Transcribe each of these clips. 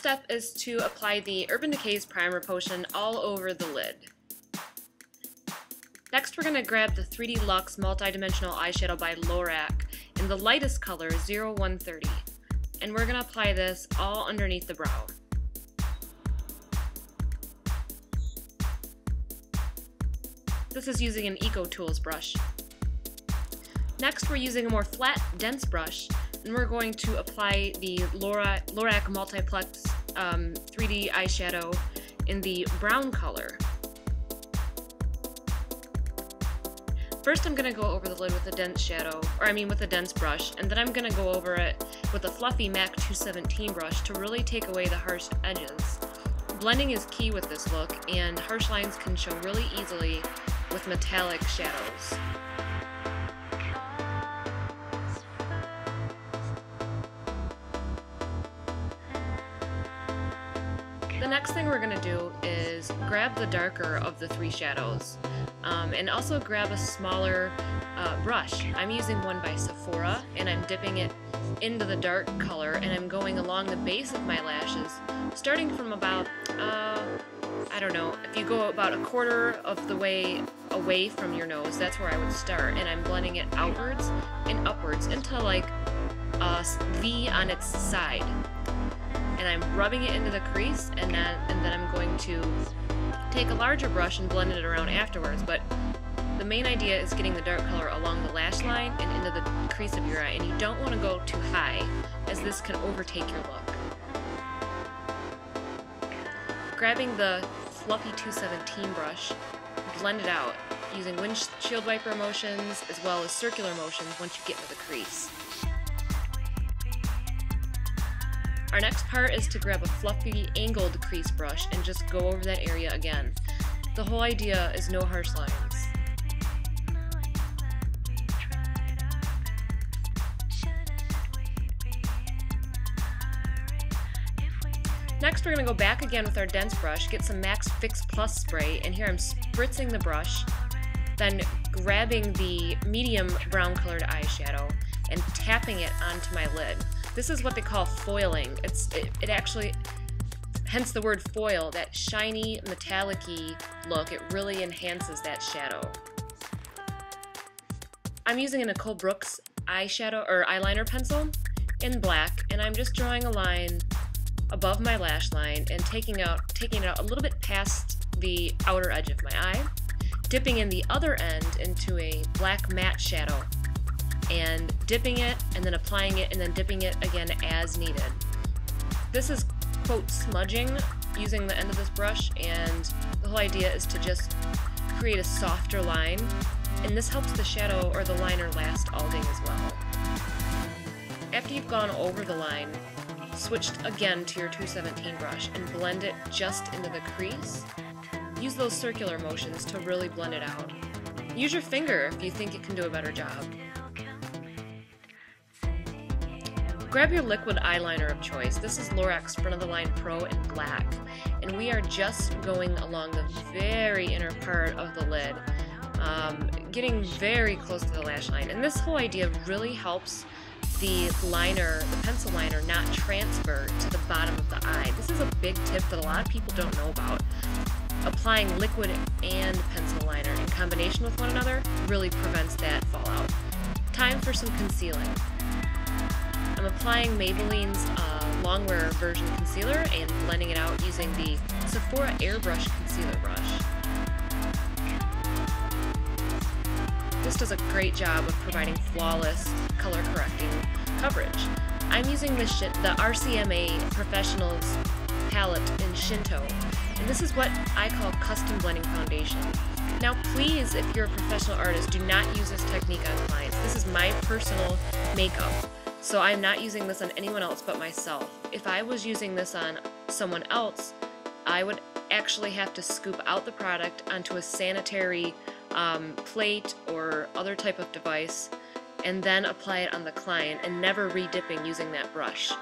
step is to apply the Urban Decay's Primer Potion all over the lid. Next we're going to grab the 3D Luxe Multidimensional Eyeshadow by LORAC in the lightest color 0130, and we're going to apply this all underneath the brow. This is using an Eco Tools brush. Next we're using a more flat, dense brush, and we're going to apply the LORAC Multiplex 3D eyeshadow in the brown color. First I'm going to go over the lid with a dense with a dense brush, and then I'm going to go over it with a fluffy MAC 217 brush to really take away the harsh edges. Blending is key with this look, and harsh lines can show really easily with metallic shadows. The next thing we're going to do is grab the darker of the three shadows, and also grab a smaller brush. I'm using one by Sephora, and I'm dipping it into the dark color, and I'm going along the base of my lashes, starting from about, I don't know, if you go about a quarter of the way away from your nose, that's where I would start, and I'm blending it outwards and upwards into like a V on its side. And I'm rubbing it into the crease, and then I'm going to take a larger brush and blend it around afterwards, but the main idea is getting the dark color along the lash line and into the crease of your eye, and you don't want to go too high, as this can overtake your look. Grabbing the fluffy 217 brush, blend it out using windshield wiper motions as well as circular motions once you get into the crease. Our next part is to grab a fluffy angled crease brush and just go over that area again. The whole idea is no harsh lines. Next we're going to go back again with our dense brush, get some MAC Fix Plus spray, and here I'm spritzing the brush, then grabbing the medium brown colored eyeshadow and tapping it onto my lid. This is what they call foiling. It actually, hence the word foil, that shiny, metallic-y look. It really enhances that shadow. I'm using a Nicole Brooks eyeshadow or eyeliner pencil in black, and I'm just drawing a line above my lash line and taking it out a little bit past the outer edge of my eye, dipping in the other end into a black matte shadow, and dipping it, and then applying it, and then dipping it again as needed. This is, quote, smudging using the end of this brush, and the whole idea is to just create a softer line, and this helps the shadow or the liner last all day as well. After you've gone over the line, switch again to your 217 brush and blend it just into the crease. Use those circular motions to really blend it out. Use your finger if you think it can do a better job. Grab your liquid eyeliner of choice. This is LORAC's Front of the Line Pro in black, and we are just going along the very inner part of the lid, getting very close to the lash line. And this whole idea really helps the pencil liner not transfer to the bottom of the eye. This is a big tip that a lot of people don't know about. Applying liquid and pencil liner in combination with one another really prevents that fallout. Time for some concealing. I'm applying Maybelline's Longwear version concealer and blending it out using the Sephora Airbrush concealer brush. This does a great job of providing flawless, color-correcting coverage. I'm using the RCMA Professionals palette in Shinto, and this is what I call custom blending foundation. Now please, if you're a professional artist, do not use this technique on clients. This is my personal makeup, so I'm not using this on anyone else but myself. If I was using this on someone else, I would actually have to scoop out the product onto a sanitary plate or other type of device and then apply it on the client, and never re-dipping using that brush.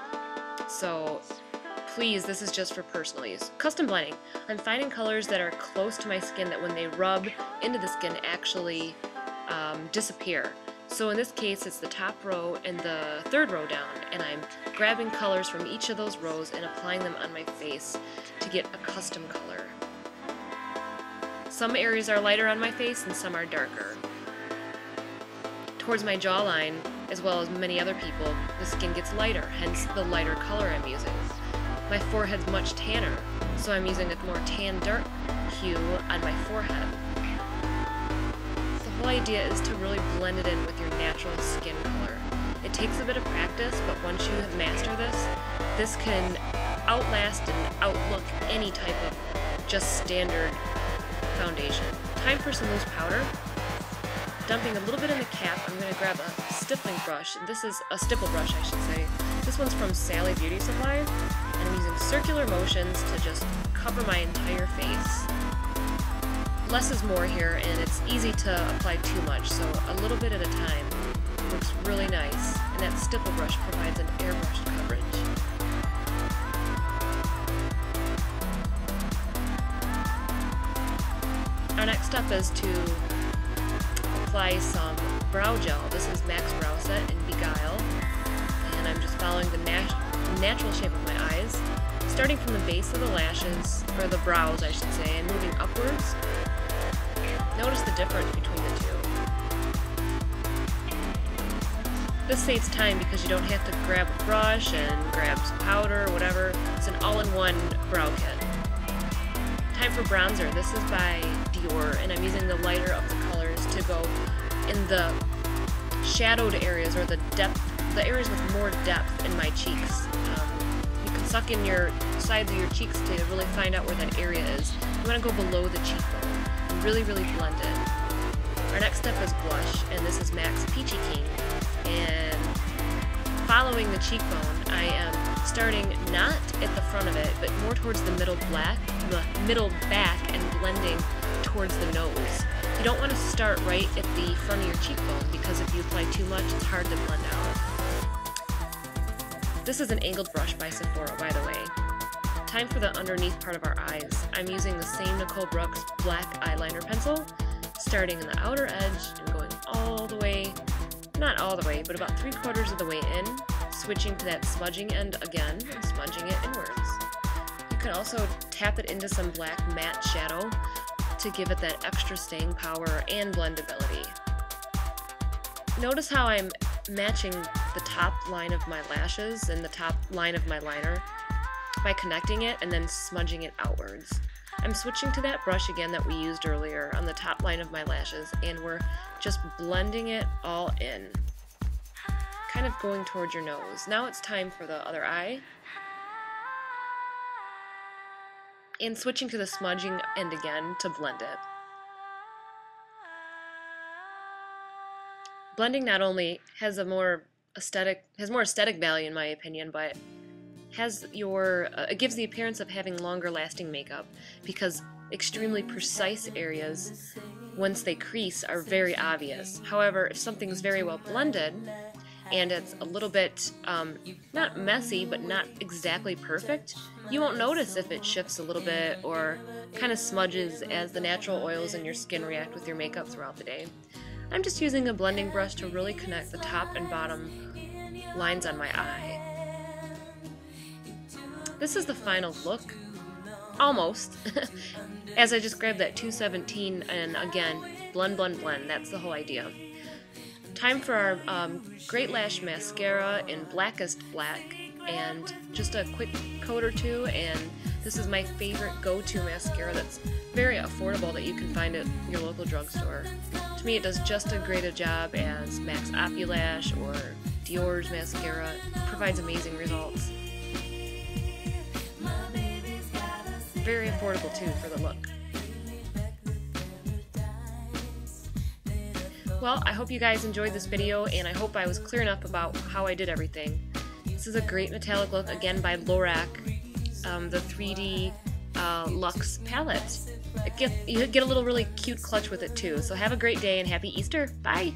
So please, this is just for personal use. Custom blending. I'm finding colors that are close to my skin that when they rub into the skin actually disappear. So in this case, it's the top row and the third row down. and I'm grabbing colors from each of those rows and applying them on my face to get a custom color. Some areas are lighter on my face and some are darker. Towards my jawline, as well as many other people, the skin gets lighter, hence the lighter color I'm using. My forehead's much tanner, so I'm using a more tan dark hue on my forehead. The whole idea is to really blend it in with your natural skin color. It takes a bit of practice, but once you master this, this can outlast and outlook any type of just standard foundation. Time for some loose powder. Dumping a little bit in the cap, I'm going to grab a stippling brush. This is a stipple brush, I should say. This one's from Sally Beauty Supply, and I'm using circular motions to just cover my entire face. Less is more here, and it's easy to apply too much, so a little bit at a time works really nice, and that stipple brush provides an airbrushed coverage. Our next step is to apply some brow gel. This is Max Brow Set in Beguile, and I'm just following the natural shape of my eyes, starting from the base of the lashes, or the brows I should say, and moving upwards. Notice the difference between the two. This saves time because you don't have to grab a brush and grab some powder or whatever. It's an all-in-one brow kit. Time for bronzer. This is by Dior, and I'm using the lighter of the colors to go in the shadowed areas, or the areas with more depth in my cheeks. You can suck in your sides of your cheeks to really find out where that area is. You want to go below the cheekbone and really blend it. Our next step is blush, and this is MAC's Peachy King. And following the cheekbone, I am starting not at the front of it, but more towards the middle back, and blending towards the nose. You don't want to start right at the front of your cheekbone, because if you apply too much, it's hard to blend out. This is an angled brush by Sephora, by the way. Time for the underneath part of our eyes. I'm using the same Nicole Brooks black eyeliner pencil, starting in the outer edge and going all the way, not all the way, but about 3/4 of the way in, switching to that smudging end again and smudging it inwards. You can also tap it into some black matte shadow to give it that extra staying power and blendability. Notice how I'm matching the top line of my lashes and the top line of my liner by connecting it and then smudging it outwards. I'm switching to that brush again that we used earlier on the top line of my lashes, and we're just blending it all in, kind of going towards your nose. Now it's time for the other eye, and switching to the smudging end again to blend it. Blending not only has more aesthetic value in my opinion, but it gives the appearance of having longer lasting makeup, because extremely precise areas, once they crease, are very obvious. However, if something's very well blended and it's a little bit not messy but not exactly perfect, you won't notice if it shifts a little bit or kind of smudges as the natural oils in your skin react with your makeup throughout the day. I'm just using a blending brush to really connect the top and bottom lines on my eye. This is the final look, almost, as I just grabbed that 217 and again, blend, that's the whole idea. Time for our Great Lash Mascara in Blackest Black, and just a quick coat or two, and this is my favorite go-to mascara that's very affordable that you can find at your local drugstore. To me, it does just as great a job as MAC's Opulash or Dior's mascara. It provides amazing results. Very affordable too for the look. Well, I hope you guys enjoyed this video, and I hope I was clear enough about how I did everything. This is a great metallic look, again by LORAC, the 3D Luxe palette. You get a little really cute clutch with it too. So have a great day and happy Easter. Bye!